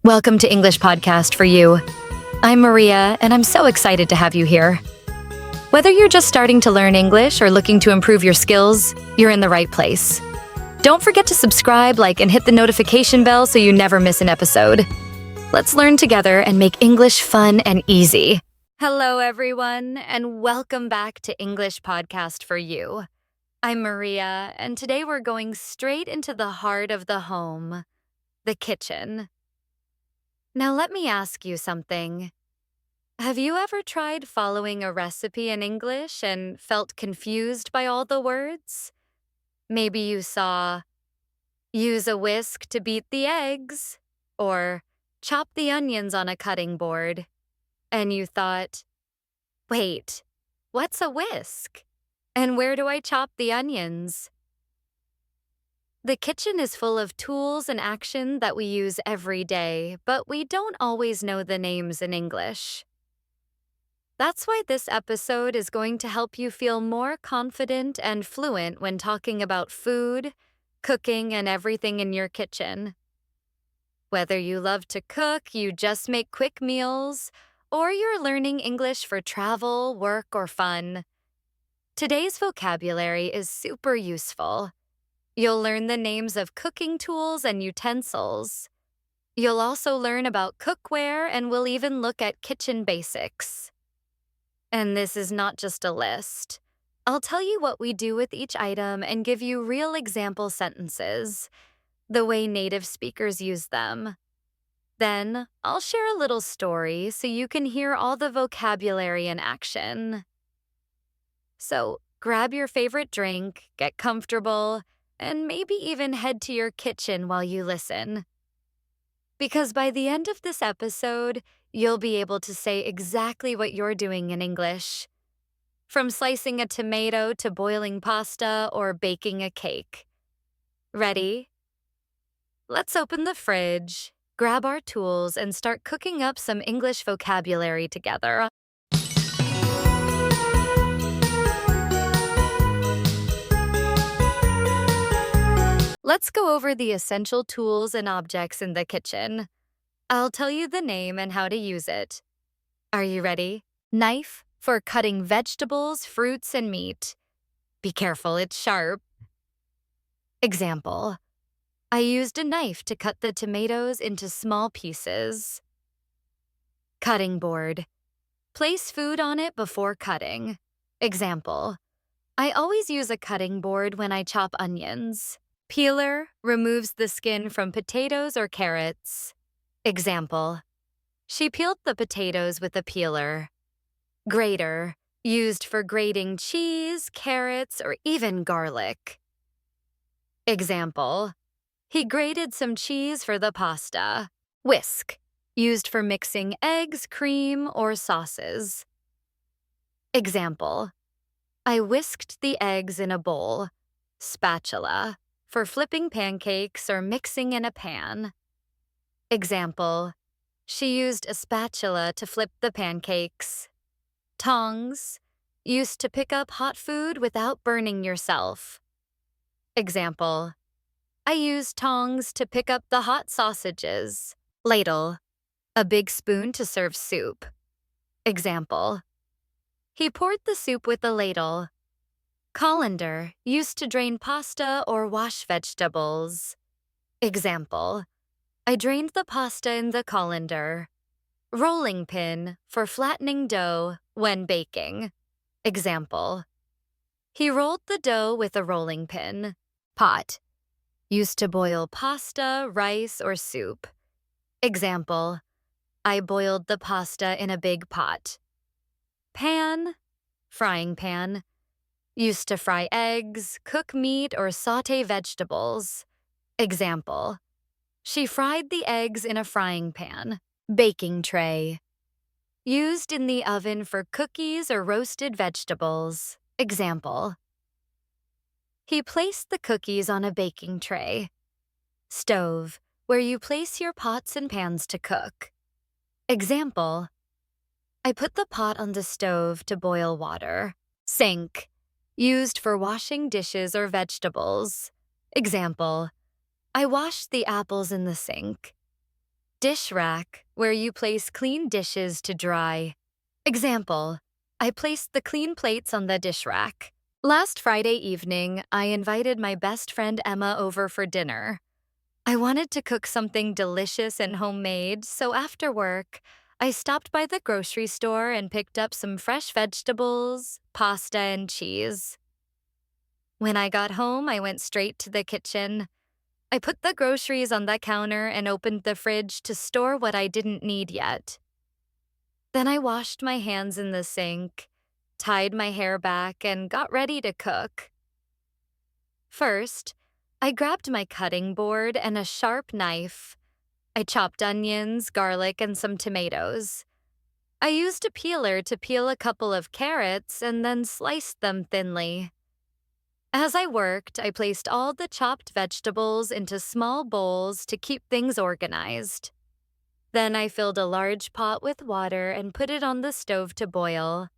Welcome to English Podcast for You. I'm Maria, and I'm so excited to have you here. Whether you're just starting to learn English or looking to improve your skills, you're in the right place. Don't forget to subscribe, like, and hit the notification bell so you never miss an episode. Let's learn together and make English fun and easy. Hello, everyone, and welcome back to English Podcast for You. I'm Maria, and today we're going straight into the heart of the home, the kitchen. Now let me ask you something. Have you ever tried following a recipe in English and felt confused by all the words? Maybe you saw, use a whisk to beat the eggs, or chop the onions on a cutting board, and you thought, wait, what's a whisk? And where do I chop the onions? The kitchen is full of tools and action that we use every day, but we don't always know the names in English. That's why this episode is going to help you feel more confident and fluent when talking about food, cooking, and everything in your kitchen. Whether you love to cook, you just make quick meals, or you're learning English for travel, work, or fun, today's vocabulary is super useful. You'll learn the names of cooking tools and utensils. You'll also learn about cookware, and we'll even look at kitchen basics. And this is not just a list. I'll tell you what we do with each item and give you real example sentences, the way native speakers use them. Then, I'll share a little story so you can hear all the vocabulary in action. So, grab your favorite drink, get comfortable, and maybe even head to your kitchen while you listen. Because by the end of this episode, you'll be able to say exactly what you're doing in English. From slicing a tomato to boiling pasta or baking a cake. Ready? Let's open the fridge, grab our tools, and start cooking up some English vocabulary together. Let's go over the essential tools and objects in the kitchen. I'll tell you the name and how to use it. Are you ready? Knife for cutting vegetables, fruits, and meat. Be careful, it's sharp. Example: I used a knife to cut the tomatoes into small pieces. Cutting board. Place food on it before cutting. Example: I always use a cutting board when I chop onions. Peeler removes the skin from potatoes or carrots. Example: she peeled the potatoes with a peeler. Grater, used for grating cheese, carrots, or even garlic. Example: he grated some cheese for the pasta. Whisk, used for mixing eggs, cream, or sauces. Example: I whisked the eggs in a bowl. Spatula, for flipping pancakes or mixing in a pan. Example: she used a spatula to flip the pancakes. Tongs, used to pick up hot food without burning yourself. Example: I used tongs to pick up the hot sausages. Ladle, a big spoon to serve soup. Example: he poured the soup with a ladle. Colander, used to drain pasta or wash vegetables. Example: I drained the pasta in the colander. Rolling pin, for flattening dough when baking. Example: he rolled the dough with a rolling pin. Pot, used to boil pasta, rice, or soup. Example: I boiled the pasta in a big pot. Pan, frying pan, used to fry eggs, cook meat, or saute vegetables. Example: she fried the eggs in a frying pan. Baking tray, used in the oven for cookies or roasted vegetables. Example: he placed the cookies on a baking tray. Stove, where you place your pots and pans to cook. Example: I put the pot on the stove to boil water. Sink, used for washing dishes or vegetables. Example: I washed the apples in the sink. Dish rack, where you place clean dishes to dry. Example, I placed the clean plates on the dish rack. Last Friday evening, I invited my best friend Emma over for dinner. I wanted to cook something delicious and homemade, so after work, I stopped by the grocery store and picked up some fresh vegetables, pasta, and cheese. When I got home, I went straight to the kitchen. I put the groceries on the counter and opened the fridge to store what I didn't need yet. Then I washed my hands in the sink, tied my hair back, and got ready to cook. First, I grabbed my cutting board and a sharp knife. I chopped onions, garlic, and some tomatoes. I used a peeler to peel a couple of carrots and then sliced them thinly. As I worked, I placed all the chopped vegetables into small bowls to keep things organized. Then I filled a large pot with water and put it on the stove to boil.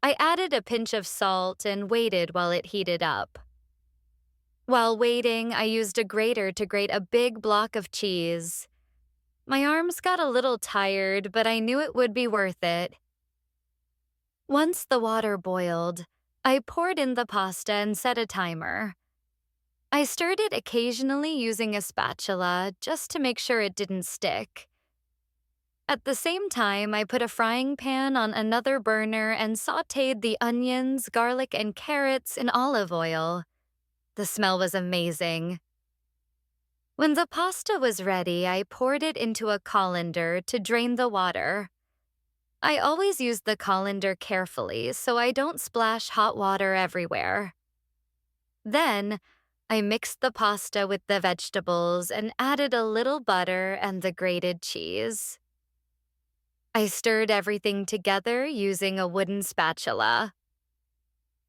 I added a pinch of salt and waited while it heated up. While waiting, I used a grater to grate a big block of cheese. My arms got a little tired, but I knew it would be worth it. Once the water boiled, I poured in the pasta and set a timer. I stirred it occasionally using a spatula just to make sure it didn't stick. At the same time, I put a frying pan on another burner and sautéed the onions, garlic, and carrots in olive oil. The smell was amazing. When the pasta was ready, I poured it into a colander to drain the water. I always use the colander carefully so I don't splash hot water everywhere. Then, I mixed the pasta with the vegetables and added a little butter and the grated cheese. I stirred everything together using a wooden spatula.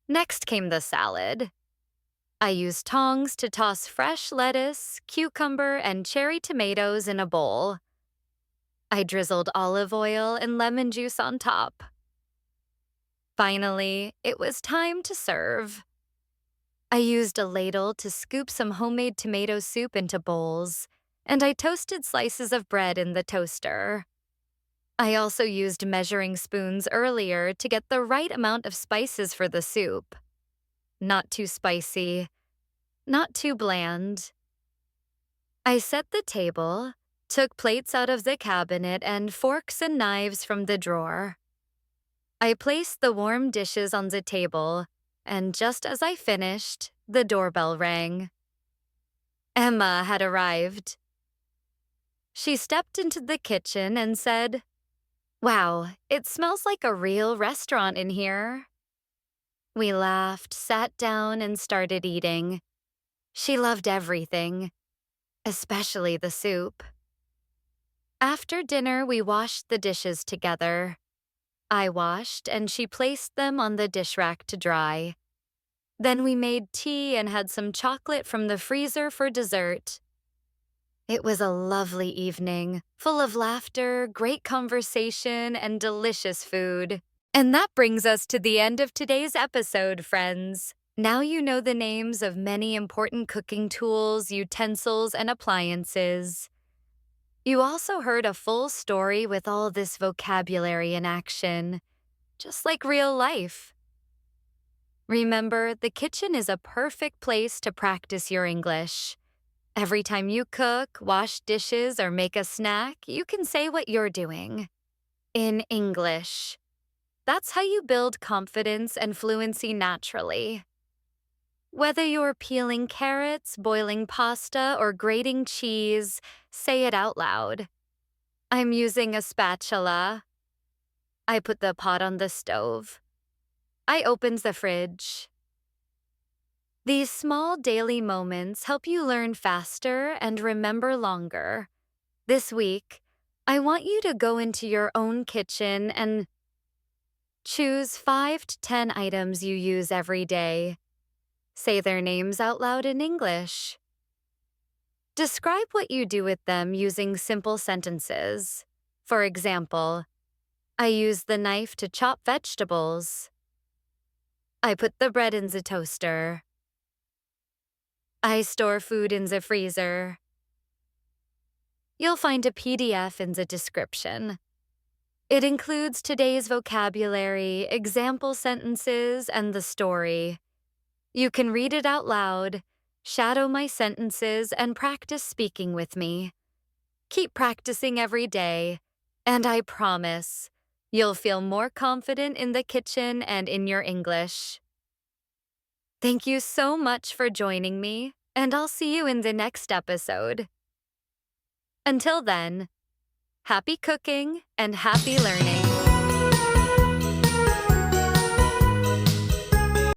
Next came the salad. I used tongs to toss fresh lettuce, cucumber, and cherry tomatoes in a bowl. I drizzled olive oil and lemon juice on top. Finally, it was time to serve. I used a ladle to scoop some homemade tomato soup into bowls, and I toasted slices of bread in the toaster. I also used measuring spoons earlier to get the right amount of spices for the soup. Not too spicy, not too bland. I set the table, took plates out of the cabinet and forks and knives from the drawer. I placed the warm dishes on the table, and just as I finished, the doorbell rang. Emma had arrived. She stepped into the kitchen and said, "Wow, it smells like a real restaurant in here." We laughed, sat down, and started eating. She loved everything, especially the soup. After dinner, we washed the dishes together. I washed, and she placed them on the dish rack to dry. Then we made tea and had some chocolate from the freezer for dessert. It was a lovely evening, full of laughter, great conversation, and delicious food. And that brings us to the end of today's episode, friends. Now you know the names of many important cooking tools, utensils, and appliances. You also heard a full story with all this vocabulary in action, just like real life. Remember, the kitchen is a perfect place to practice your English. Every time you cook, wash dishes, or make a snack, you can say what you're doing in English. That's how you build confidence and fluency naturally. Whether you're peeling carrots, boiling pasta, or grating cheese, say it out loud. I'm using a spatula. I put the pot on the stove. I opened the fridge. These small daily moments help you learn faster and remember longer. This week, I want you to go into your own kitchen and choose 5 to 10 items you use every day. Say their names out loud in English. Describe what you do with them using simple sentences. For example, I use the knife to chop vegetables. I put the bread in the toaster. I store food in the freezer. You'll find a PDF in the description. It includes today's vocabulary, example sentences, and the story. You can read it out loud, shadow my sentences, and practice speaking with me. Keep practicing every day, and I promise you'll feel more confident in the kitchen and in your English. Thank you so much for joining me, and I'll see you in the next episode. Until then, happy cooking and happy learning.